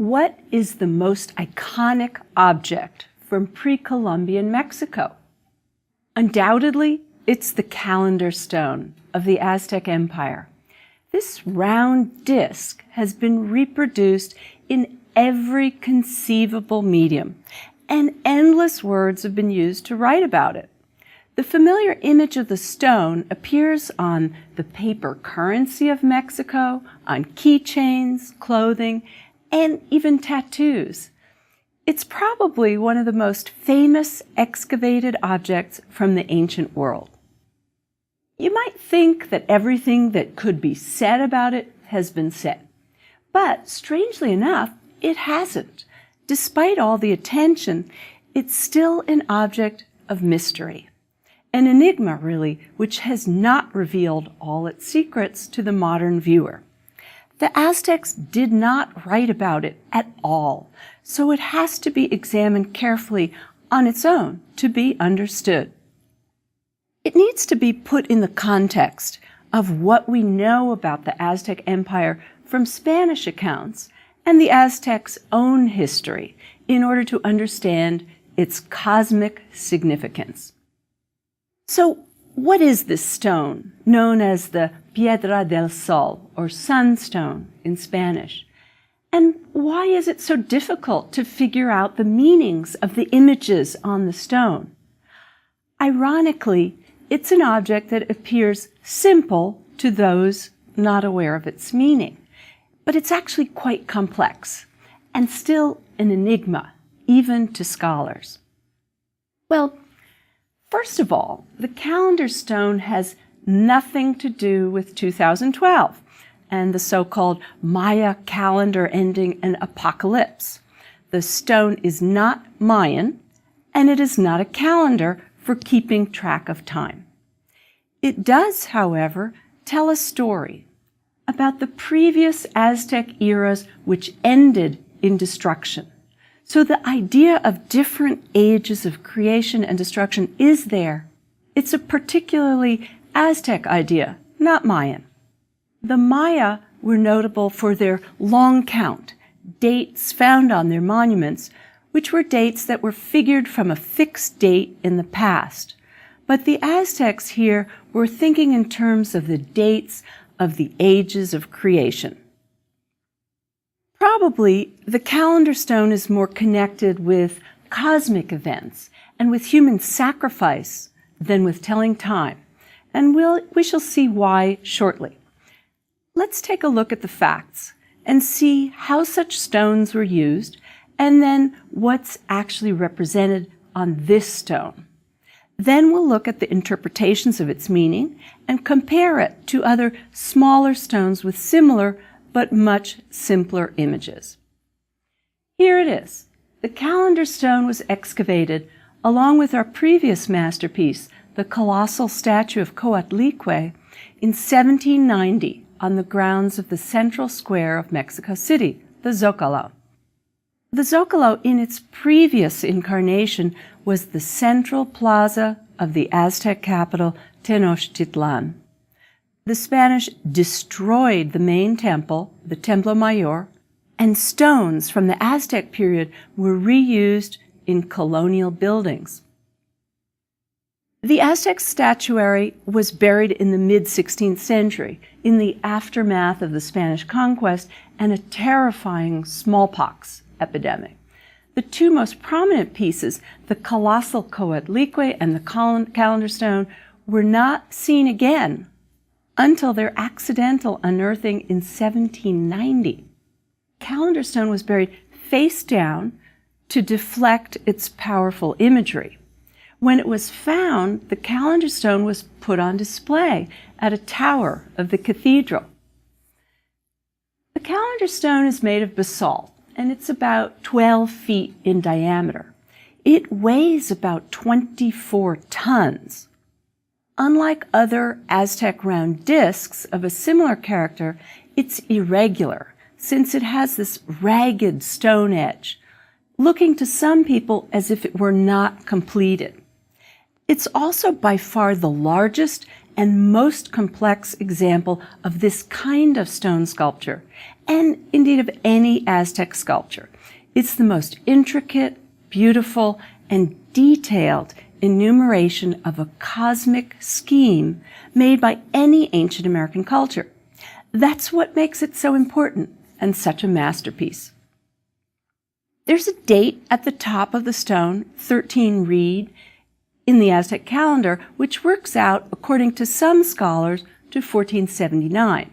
What is the most iconic object from pre-Columbian Mexico? Undoubtedly, it's the calendar stone of the Aztec Empire. This round disc has been reproduced in every conceivable medium, and endless words have been used to write about it. The familiar image of the stone appears on the paper currency of Mexico, on keychains, clothing, and even tattoos. It's probably one of the most famous excavated objects from the ancient world. You might think that everything that could be said about it has been said, but strangely enough, it hasn't. Despite all the attention, it's still an object of mystery. An enigma, really, which has not revealed all its secrets to the modern viewer. The Aztecs did not write about it at all, so it has to be examined carefully on its own to be understood. It needs to be put in the context of what we know about the Aztec Empire from Spanish accounts and the Aztecs' own history in order to understand its cosmic significance. So, what is this stone, known as the Piedra del Sol, or sunstone in Spanish? And why is it so difficult to figure out the meanings of the images on the stone? Ironically, it's an object that appears simple to those not aware of its meaning, but it's actually quite complex, and still an enigma, even to scholars. Well, first of all, the calendar stone has nothing to do with 2012 and the so-called Maya calendar ending in apocalypse. The stone is not Mayan, and it is not a calendar for keeping track of time. It does, however, tell a story about the previous Aztec eras which ended in destruction. So the idea of different ages of creation and destruction is there. It's a particularly Aztec idea, not Mayan. The Maya were notable for their long count, dates found on their monuments, which were dates that were figured from a fixed date in the past. But the Aztecs here were thinking in terms of the dates of the ages of creation. Probably the calendar stone is more connected with cosmic events and with human sacrifice than with telling time, and we shall see why shortly. Let's take a look at the facts and see how such stones were used, and then what's actually represented on this stone. Then we'll look at the interpretations of its meaning and compare it to other smaller stones with similar but much simpler images. Here it is. The calendar stone was excavated along with our previous masterpiece, the colossal statue of Coatlicue, in 1790 on the grounds of the central square of Mexico City, the Zócalo. The Zócalo in its previous incarnation was the central plaza of the Aztec capital, Tenochtitlan. The Spanish destroyed the main temple, the Templo Mayor, and stones from the Aztec period were reused in colonial buildings. The Aztec statuary was buried in the mid-16th century in the aftermath of the Spanish conquest and a terrifying smallpox epidemic. The two most prominent pieces, the colossal Coatlicue and the calendar stone, were not seen again until their accidental unearthing in 1790. Calendar stone was buried face down to deflect its powerful imagery. When it was found, the calendar stone was put on display at a tower of the cathedral. The calendar stone is made of basalt, and it's about 12 feet in diameter. It weighs about 24 tons. Unlike other Aztec round discs of a similar character, it's irregular, since it has this ragged stone edge, looking to some people as if it were not completed. It's also by far the largest and most complex example of this kind of stone sculpture, and indeed of any Aztec sculpture. It's the most intricate, beautiful, and detailed enumeration of a cosmic scheme made by any ancient American culture. That's what makes it so important and such a masterpiece. There's a date at the top of the stone, 13 Reed, in the Aztec calendar, which works out, according to some scholars, to 1479.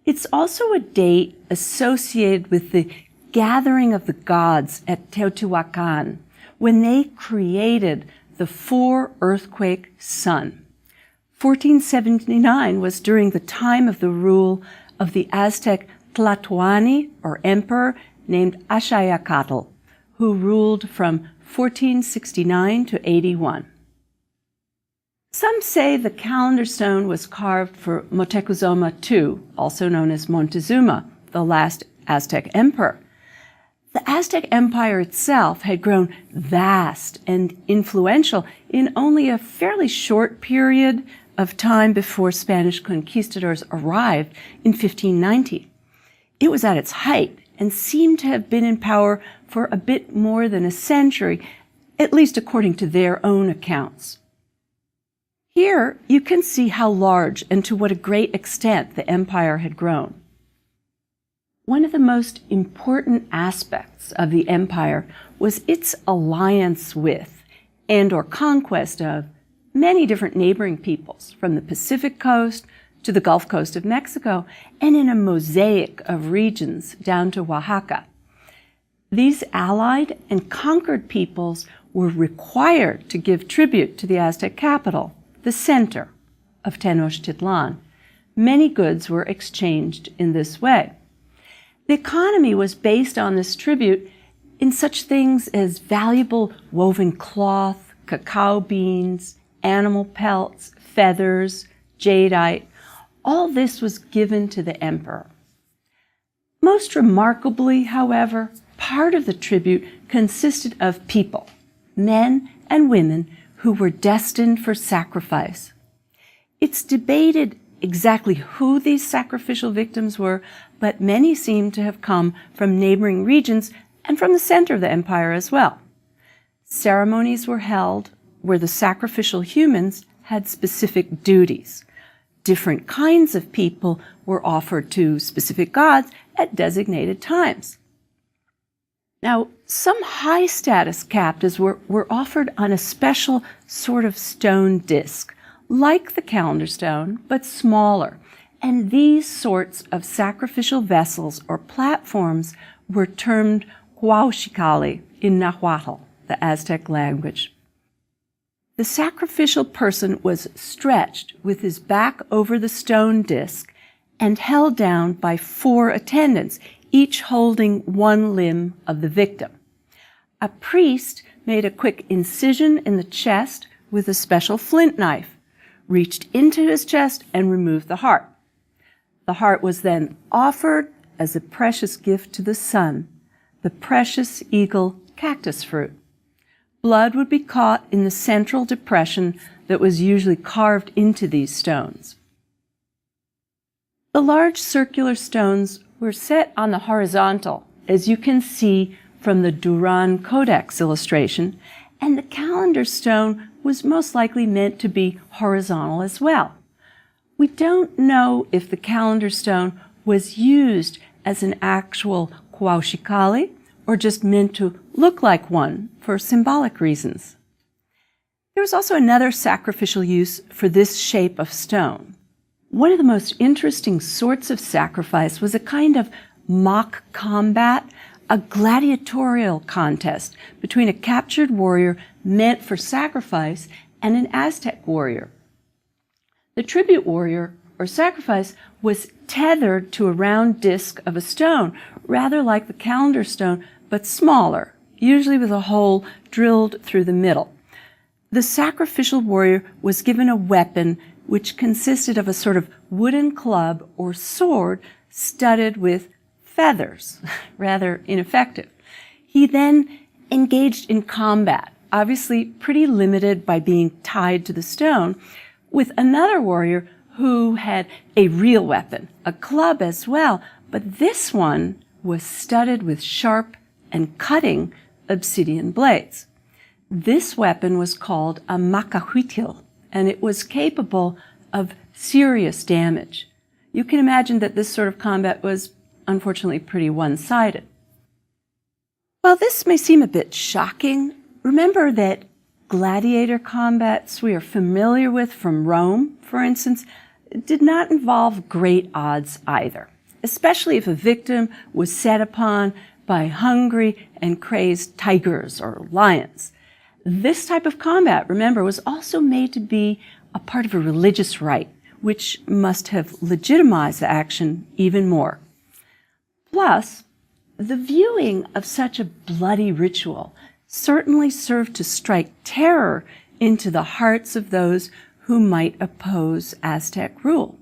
It's also a date associated with the gathering of the gods at Teotihuacan, when they created the four-earthquake sun. 1479 was during the time of the rule of the Aztec Tlatoani, or emperor, named Axayacatl, who ruled from 1469 to 81. Some say the calendar stone was carved for Moctezuma II, also known as Montezuma, the last Aztec emperor. The Aztec Empire itself had grown vast and influential in only a fairly short period of time before Spanish conquistadors arrived in 1590. It was at its height and seemed to have been in power for a bit more than a century, at least according to their own accounts. Here you can see how large and to what a great extent the empire had grown. One of the most important aspects of the empire was its alliance with and/or conquest of many different neighboring peoples, from the Pacific coast to the Gulf Coast of Mexico, and in a mosaic of regions down to Oaxaca. These allied and conquered peoples were required to give tribute to the Aztec capital, the center of Tenochtitlan. Many goods were exchanged in this way. The economy was based on this tribute in such things as valuable woven cloth, cacao beans, animal pelts, feathers, jadeite. All this was given to the emperor. Most remarkably, however, part of the tribute consisted of people, men and women, who were destined for sacrifice. It's debated exactly who these sacrificial victims were, but many seem to have come from neighboring regions and from the center of the empire as well. Ceremonies were held where the sacrificial humans had specific duties. Different kinds of people were offered to specific gods at designated times. Now, some high-status captives were offered on a special sort of stone disc, like the calendar stone, but smaller. And these sorts of sacrificial vessels or platforms were termed huauxicalli in Nahuatl, the Aztec language. The sacrificial person was stretched with his back over the stone disc and held down by 4 attendants, each holding one limb of the victim. A priest made a quick incision in the chest with a special flint knife, reached into his chest and removed the heart. The heart was then offered as a precious gift to the sun, the precious eagle cactus fruit. Blood would be caught in the central depression that was usually carved into these stones. The large circular stones were set on the horizontal, as you can see from the Duran Codex illustration, and the calendar stone was most likely meant to be horizontal as well. We don't know if the calendar stone was used as an actual huauxicalli or just meant to look like one for symbolic reasons. There was also another sacrificial use for this shape of stone. One of the most interesting sorts of sacrifice was a kind of mock combat, a gladiatorial contest between a captured warrior meant for sacrifice and an Aztec warrior. The tribute warrior, or sacrifice, was tethered to a round disc of a stone, rather like the calendar stone, but smaller, usually with a hole drilled through the middle. The sacrificial warrior was given a weapon which consisted of a sort of wooden club or sword studded with feathers, rather ineffective. He then engaged in combat, obviously pretty limited by being tied to the stone, with another warrior who had a real weapon, a club as well, but this one was studded with sharp and cutting obsidian blades. This weapon was called a macahuitil, and it was capable of serious damage. You can imagine that this sort of combat was unfortunately pretty one-sided. While this may seem a bit shocking, remember that gladiator combats we are familiar with from Rome, for instance, did not involve great odds either, especially if a victim was set upon by hungry and crazed tigers or lions. This type of combat, remember, was also made to be a part of a religious rite, which must have legitimized the action even more. Plus, the viewing of such a bloody ritual certainly served to strike terror into the hearts of those who might oppose Aztec rule.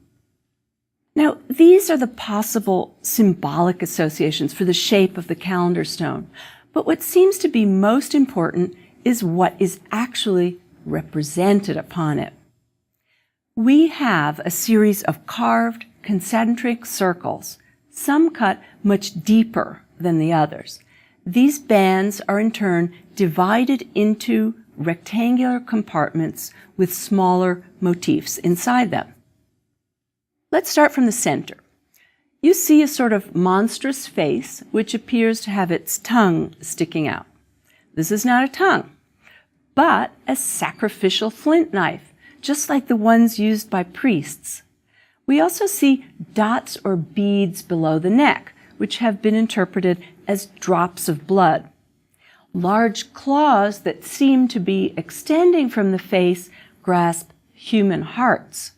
Now, these are the possible symbolic associations for the shape of the calendar stone, but what seems to be most important is what is actually represented upon it. We have a series of carved concentric circles, some cut much deeper than the others. These bands are in turn divided into rectangular compartments with smaller motifs inside them. Let's start from the center. You see a sort of monstrous face which appears to have its tongue sticking out. This is not a tongue, but a sacrificial flint knife, just like the ones used by priests. We also see dots or beads below the neck, which have been interpreted as drops of blood. Large claws that seem to be extending from the face grasp human hearts.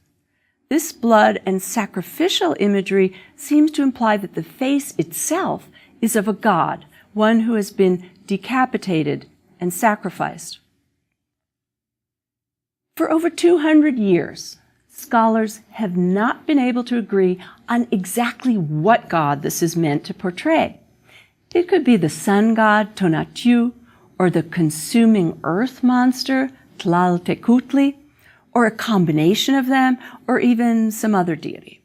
This blood and sacrificial imagery seems to imply that the face itself is of a god, one who has been decapitated and sacrificed. For over 200 years, scholars have not been able to agree on exactly what god this is meant to portray. It could be the sun god Tonatiuh, or the consuming earth monster Tlaltecuhtli, or a combination of them, or even some other deity.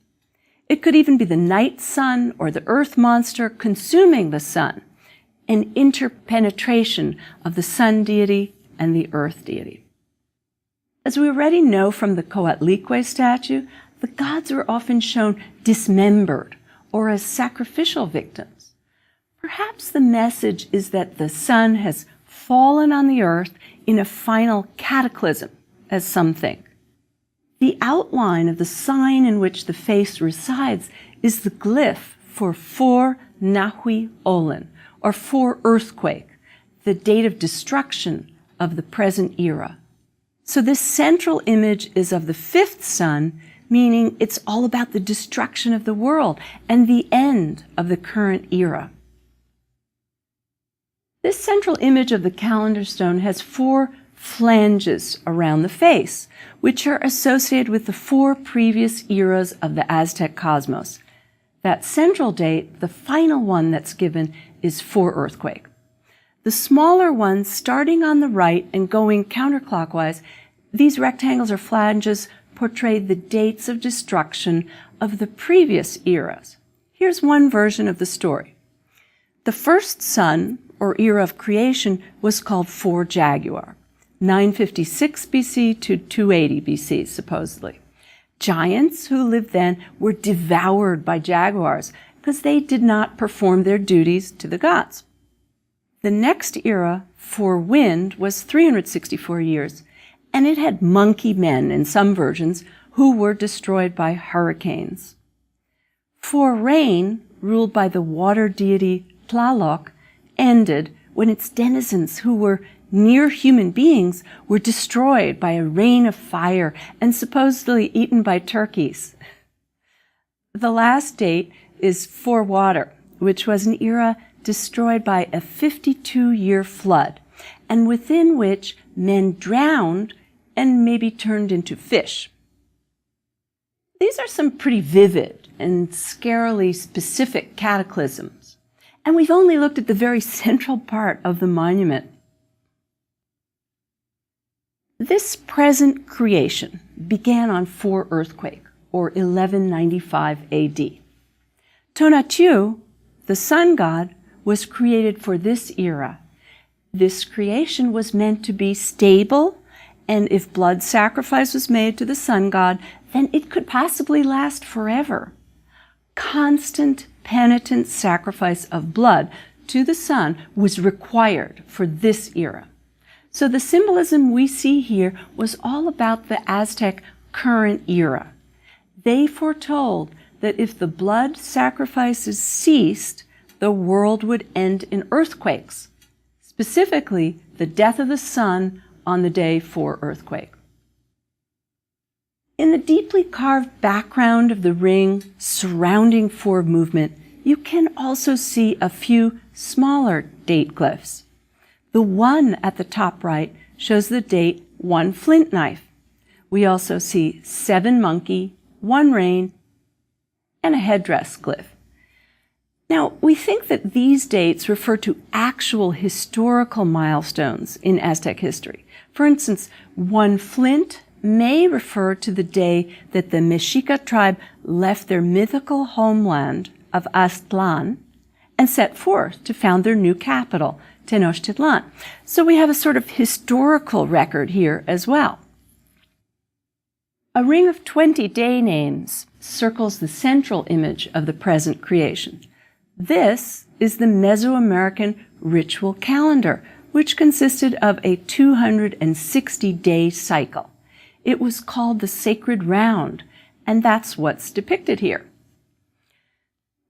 It could even be the night sun or the earth monster consuming the sun, an interpenetration of the sun deity and the earth deity. As we already know from the Coatlicue statue, the gods are often shown dismembered or as sacrificial victims. Perhaps the message is that the sun has fallen on the earth in a final cataclysm, as some think. The outline of the sign in which the face resides is the glyph for Nahui Olin, or for earthquake, the date of destruction of the present era. So this central image is of the fifth sun, meaning it's all about the destruction of the world and the end of the current era. This central image of the calendar stone has 4 flanges around the face, which are associated with the 4 previous eras of the Aztec cosmos. That central date, the final one that's given, is for earthquake. The smaller ones, starting on the right and going counterclockwise, these rectangles or flanges portray the dates of destruction of the previous eras. Here's one version of the story. The first sun, or era of creation, was called 4 Jaguar, 956 BC to 280 BC, supposedly. Giants who lived then were devoured by jaguars because they did not perform their duties to the gods. The next era, 4 Wind, was 364 years, and it had monkey men in some versions who were destroyed by hurricanes. 4 Rain, ruled by the water deity Tlaloc, ended when its denizens, who were near human beings, were destroyed by a rain of fire and supposedly eaten by turkeys. The last date is 4 Water, which was an era destroyed by a 52-year flood, and within which men drowned and maybe turned into fish. These are some pretty vivid and scarily specific cataclysms, and we've only looked at the very central part of the monument. This present creation began on 4 earthquake, or 1195 AD. Tonatiuh, the sun god, was created for this era. This creation was meant to be stable, and if blood sacrifice was made to the sun god, then it could possibly last forever. Constant, penitent sacrifice of blood to the sun was required for this era. So the symbolism we see here was all about the Aztec current era. They foretold that if the blood sacrifices ceased, the world would end in earthquakes, specifically the death of the sun on the day 4 earthquake. In the deeply carved background of the ring surrounding 4 movement, you can also see a few smaller date glyphs. The one at the top right shows the date 1 flint knife. We also see 7 monkey, 1 rain, and a headdress glyph. Now, we think that these dates refer to actual historical milestones in Aztec history. For instance, 1 flint may refer to the day that the Mexica tribe left their mythical homeland of Aztlan and set forth to found their new capital, Tenochtitlan. So we have a sort of historical record here as well. A ring of 20 day names circles the central image of the present creation. This is the Mesoamerican ritual calendar, which consisted of a 260-day cycle. It was called the Sacred Round, and that's what's depicted here.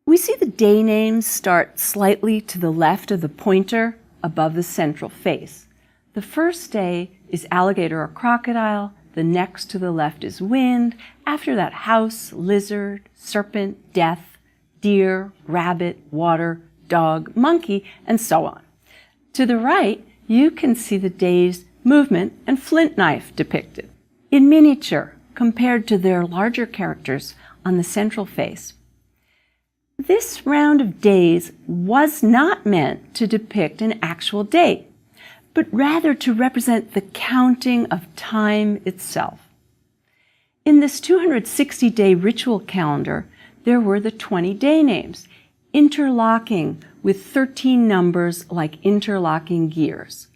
We see the day names start slightly to the left of the pointer above the central face. The first day is alligator or crocodile. The next to the left is wind. After that, house, lizard, serpent, death, deer, rabbit, water, dog, monkey, and so on. To the right, you can see the day's movement and flint knife depicted in miniature compared to their larger characters on the central face. This round of days was not meant to depict an actual date, but rather to represent the counting of time itself. In this 260-day ritual calendar, there were the 20 day names, interlocking with 13 numbers like interlocking gears.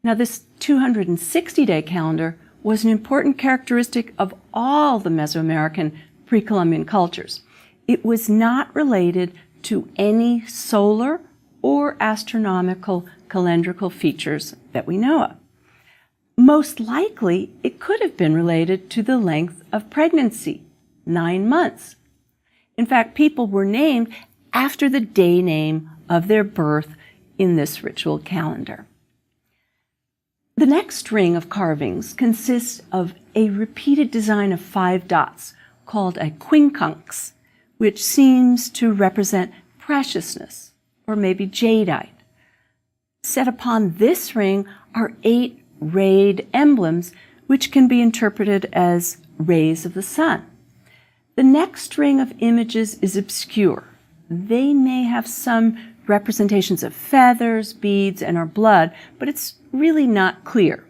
Now, this 260-day calendar was an important characteristic of all the Mesoamerican pre-Columbian cultures. It was not related to any solar or astronomical calendrical features that we know of. Most likely, it could have been related to the length of pregnancy, 9 months. In fact, people were named after the day name of their birth in this ritual calendar. The next ring of carvings consists of a repeated design of 5 dots called a quincunx, which seems to represent preciousness, or maybe jadeite. Set upon this ring are 8 rayed emblems, which can be interpreted as rays of the sun. The next ring of images is obscure. They may have some representations of feathers, beads, and our blood, but it's really not clear.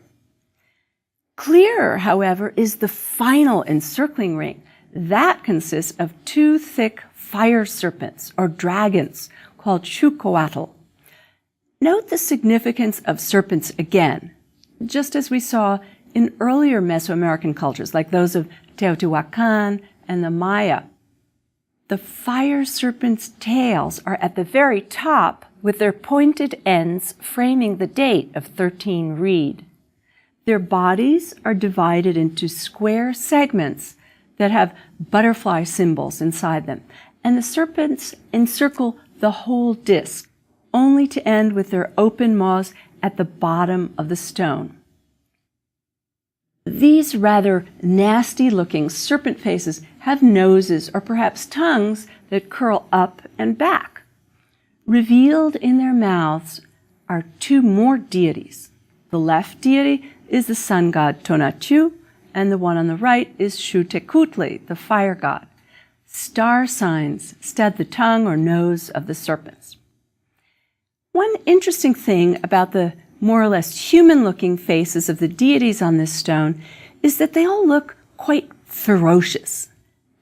Clearer, however, is the final encircling ring. That consists of 2 thick fire serpents, or dragons, called Xucoatl. Note the significance of serpents again, just as we saw in earlier Mesoamerican cultures, like those of Teotihuacan and the Maya. The fire serpents' tails are at the very top, with their pointed ends framing the date of 13 reed. Their bodies are divided into square segments that have butterfly symbols inside them, and the serpents encircle the whole disc, only to end with their open maws at the bottom of the stone. These rather nasty-looking serpent faces have noses or perhaps tongues that curl up and back. Revealed in their mouths are 2 more deities. The left deity is the sun god Tonatiuh, and the one on the right is Xiuhtecuhtli, the fire god. Star signs stud the tongue or nose of the serpents. One interesting thing about the more or less human-looking faces of the deities on this stone is that they all look quite ferocious.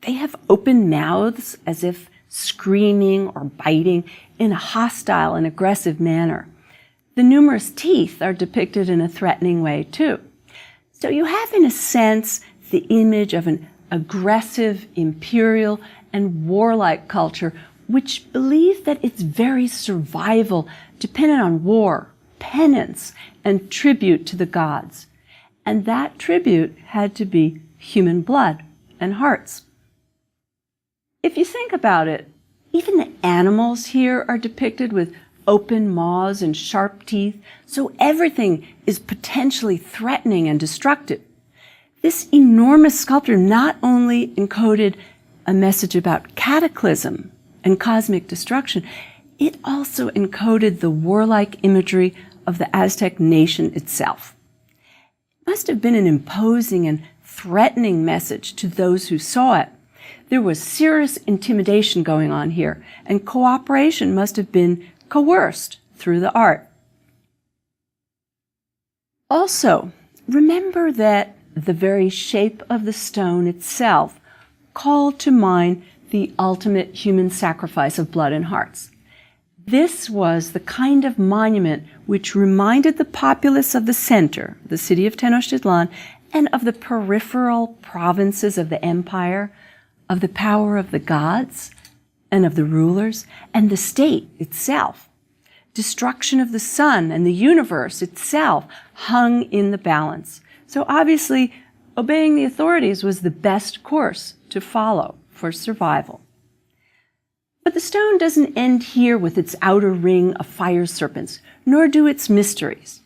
They have open mouths as if screaming or biting in a hostile and aggressive manner. The numerous teeth are depicted in a threatening way too. So you have, in a sense, the image of an aggressive, imperial, and warlike culture which believed that its very survival depended on war, penance, and tribute to the gods. And that tribute had to be human blood and hearts. If you think about it, even the animals here are depicted with open maws and sharp teeth, so everything is potentially threatening and destructive. This enormous sculpture not only encoded a message about cataclysm and cosmic destruction, it also encoded the warlike imagery of the Aztec nation itself. It must have been an imposing and threatening message to those who saw it. There was serious intimidation going on here, and cooperation must have been coerced through the art. Also, remember that the very shape of the stone itself called to mind the ultimate human sacrifice of blood and hearts. This was the kind of monument which reminded the populace of the center, the city of Tenochtitlan, and of the peripheral provinces of the empire, of the power of the gods and of the rulers, and the state itself. Destruction of the sun and the universe itself hung in the balance. So obviously, obeying the authorities was the best course to follow for survival. But the stone doesn't end here with its outer ring of fire serpents, nor do its mysteries.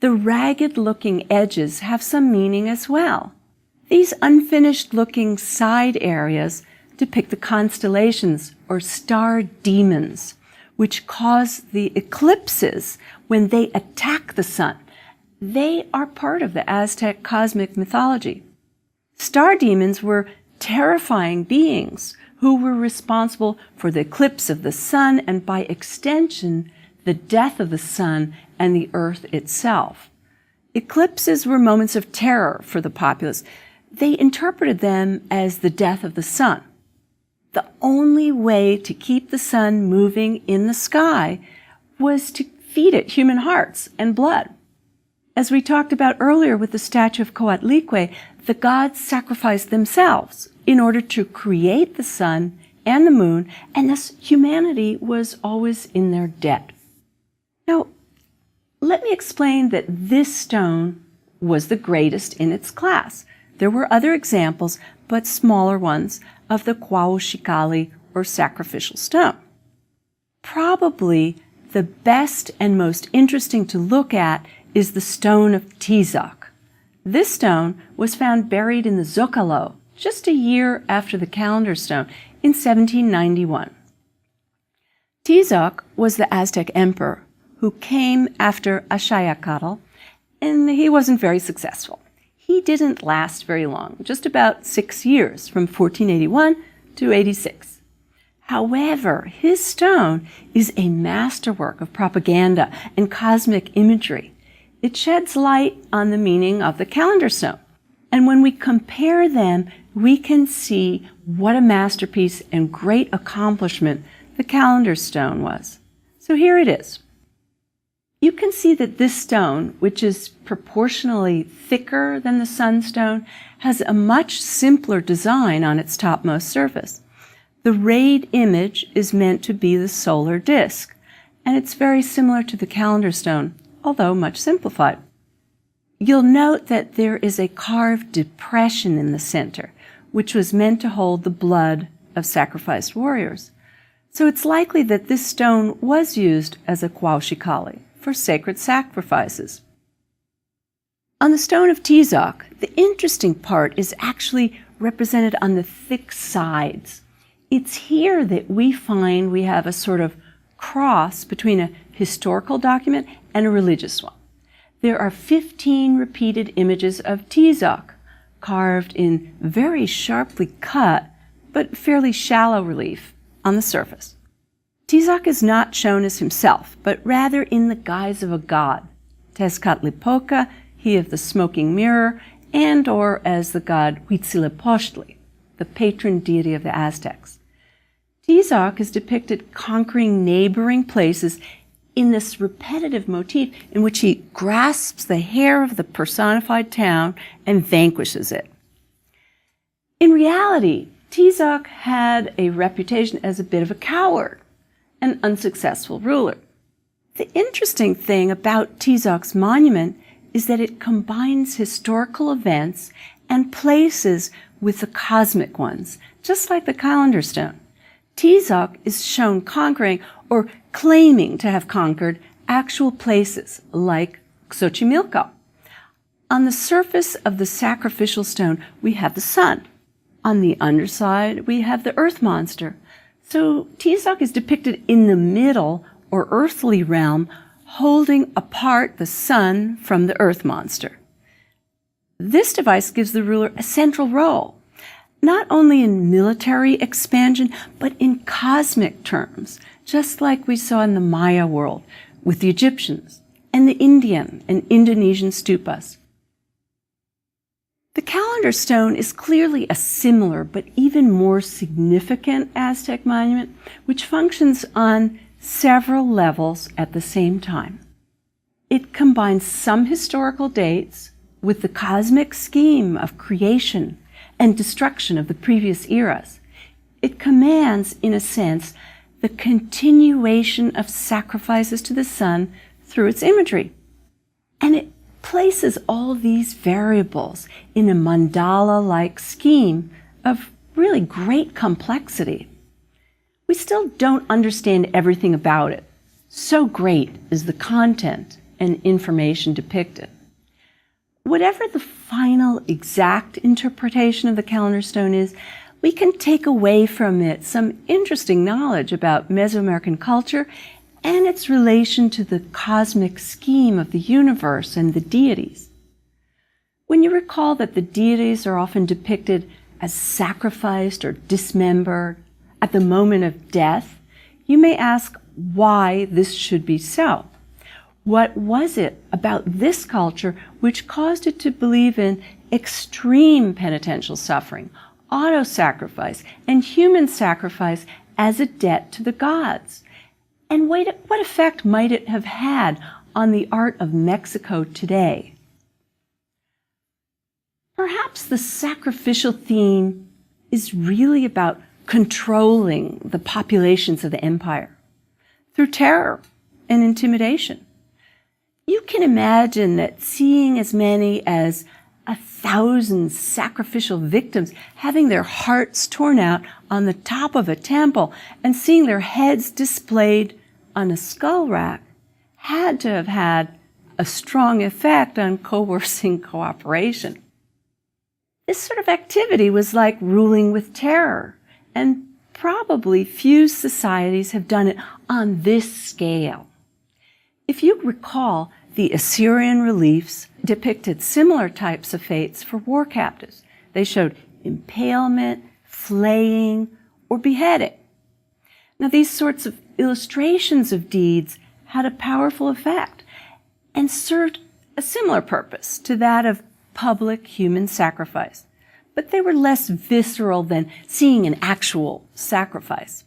The ragged-looking edges have some meaning as well. These unfinished-looking side areas depict the constellations or star demons, which cause the eclipses when they attack the sun. They are part of the Aztec cosmic mythology. Star demons were terrifying beings who were responsible for the eclipse of the sun and, by extension, the death of the sun and the earth itself. Eclipses were moments of terror for the populace. They interpreted them as the death of the sun. The only way to keep the sun moving in the sky was to feed it human hearts and blood. As we talked about earlier with the statue of Coatlicue, the gods sacrificed themselves in order to create the sun and the moon, and thus humanity was always in their debt. Now, let me explain that this stone was the greatest in its class. There were other examples, but smaller ones, of the Cuauhxicalli, or sacrificial stone. Probably the best and most interesting to look at is the stone of Tizoc. This stone was found buried in the Zocalo just a year after the calendar stone in 1791. Tizoc was the Aztec emperor who came after Axayacatl, and he wasn't very successful. He didn't last very long, just about 6 years, from 1481 to 86. However, his stone is a masterwork of propaganda and cosmic imagery. It sheds light on the meaning of the calendar stone. And when we compare them, we can see what a masterpiece and great accomplishment the calendar stone was. So here it is. You can see that this stone, which is proportionally thicker than the sunstone, has a much simpler design on its topmost surface. The rayed image is meant to be the solar disk, and it's very similar to the calendar stone, although much simplified. You'll note that there is a carved depression in the center, which was meant to hold the blood of sacrificed warriors. So it's likely that this stone was used as a Cuauhxicalli for sacred sacrifices. On the stone of Tizoc, the interesting part is actually represented on the thick sides. It's here that we find we have a sort of cross between a historical document and a religious one. There are 15 repeated images of Tizoc, carved in very sharply cut but fairly shallow relief on the surface. Tizoc is not shown as himself, but rather in the guise of a god. Tezcatlipoca, he of the smoking mirror, and or as the god Huitzilopochtli, the patron deity of the Aztecs. Tizoc is depicted conquering neighboring places in this repetitive motif in which he grasps the hair of the personified town and vanquishes it. In reality, Tizoc had a reputation as a bit of a coward, an unsuccessful ruler. The interesting thing about Tizoc's monument is that it combines historical events and places with the cosmic ones, just like the calendar stone. Tizoc is shown conquering or claiming to have conquered actual places like Xochimilco. On the surface of the sacrificial stone, we have the sun. On the underside, we have the earth monster. So Tizoc is depicted in the middle or earthly realm, holding apart the sun from the earth monster. This device gives the ruler a central role, not only in military expansion, but in cosmic terms, just like we saw in the Maya world with the Egyptians and the Indian and Indonesian stupas. The calendar stone is clearly a similar but even more significant Aztec monument, which functions on several levels at the same time. It combines some historical dates with the cosmic scheme of creation and destruction of the previous eras. It commands, in a sense, the continuation of sacrifices to the sun through its imagery. And it places all these variables in a mandala-like scheme of really great complexity. We still don't understand everything about it. So great is the content and information depicted. Whatever the final exact interpretation of the calendar stone is, we can take away from it some interesting knowledge about Mesoamerican culture and its relation to the cosmic scheme of the universe and the deities. When you recall that the deities are often depicted as sacrificed or dismembered at the moment of death, you may ask why this should be so. What was it about this culture which caused it to believe in extreme penitential suffering, auto-sacrifice, and human sacrifice as a debt to the gods? And what effect might it have had on the art of Mexico today? Perhaps the sacrificial theme is really about controlling the populations of the empire through terror and intimidation. You can imagine that seeing as many as 1,000 sacrificial victims having their hearts torn out on the top of a temple and seeing their heads displayed on a skull rack had to have had a strong effect on coercing cooperation. This sort of activity was like ruling with terror, and probably few societies have done it on this scale. If you recall, the Assyrian reliefs depicted similar types of fates for war captives. They showed impalement, flaying, or beheading. Now, these sorts of illustrations of deeds had a powerful effect and served a similar purpose to that of public human sacrifice, but they were less visceral than seeing an actual sacrifice.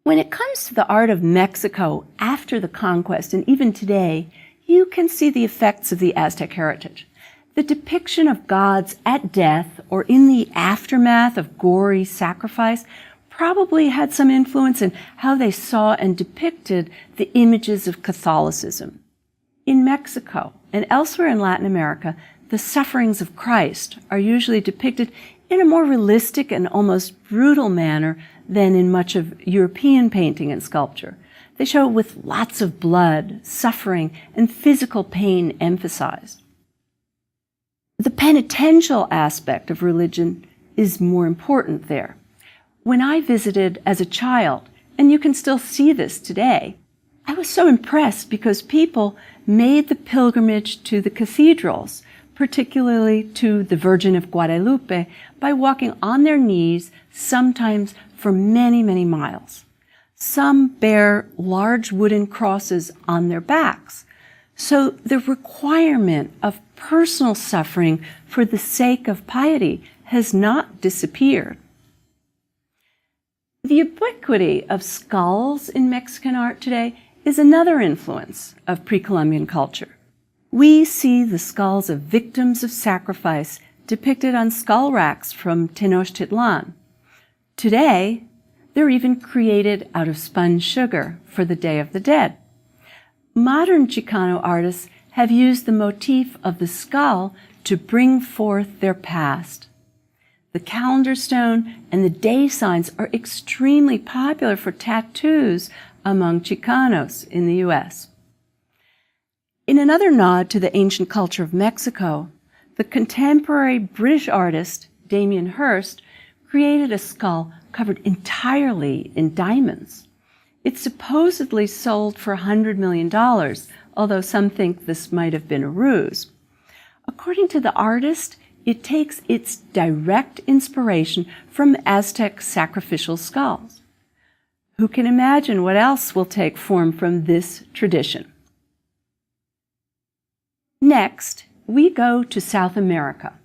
When it comes to the art of Mexico after the conquest, and even today, you can see the effects of the Aztec heritage. The depiction of gods at death or in the aftermath of gory sacrifice probably had some influence in how they saw and depicted the images of Catholicism. In Mexico and elsewhere in Latin America, the sufferings of Christ are usually depicted in a more realistic and almost brutal manner than in much of European painting and sculpture. They show it with lots of blood, suffering, and physical pain emphasized. The penitential aspect of religion is more important there. When I visited as a child, and you can still see this today, I was so impressed because people made the pilgrimage to the cathedrals, particularly to the Virgin of Guadalupe, by walking on their knees, sometimes for many, many miles. Some bear large wooden crosses on their backs So the requirement of personal suffering for the sake of piety has not disappeared. The ubiquity of skulls in Mexican art today is another influence of pre-Columbian culture. We see the skulls of victims of sacrifice depicted on skull racks from Tenochtitlan. Today, they're even created out of spun sugar for the Day of the Dead. Modern Chicano artists have used the motif of the skull to bring forth their past. The calendar stone and the day signs are extremely popular for tattoos among Chicanos in the U.S. In another nod to the ancient culture of Mexico, the contemporary British artist Damien Hirst created a skull covered entirely in diamonds. It supposedly sold for $100 million, although some think this might have been a ruse. According to the artist, it takes its direct inspiration from Aztec sacrificial skulls. Who can imagine what else will take form from this tradition? Next, we go to South America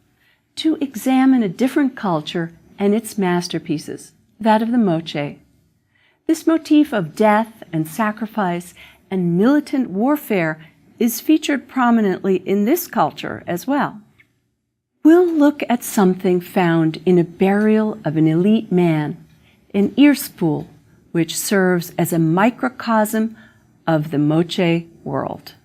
to examine a different culture and its masterpieces, that of the moche. This motif of death and sacrifice and militant warfare is featured prominently in this culture as well. We'll look at something found in a burial of an elite man, an ear spool, which serves as a microcosm of the moche world.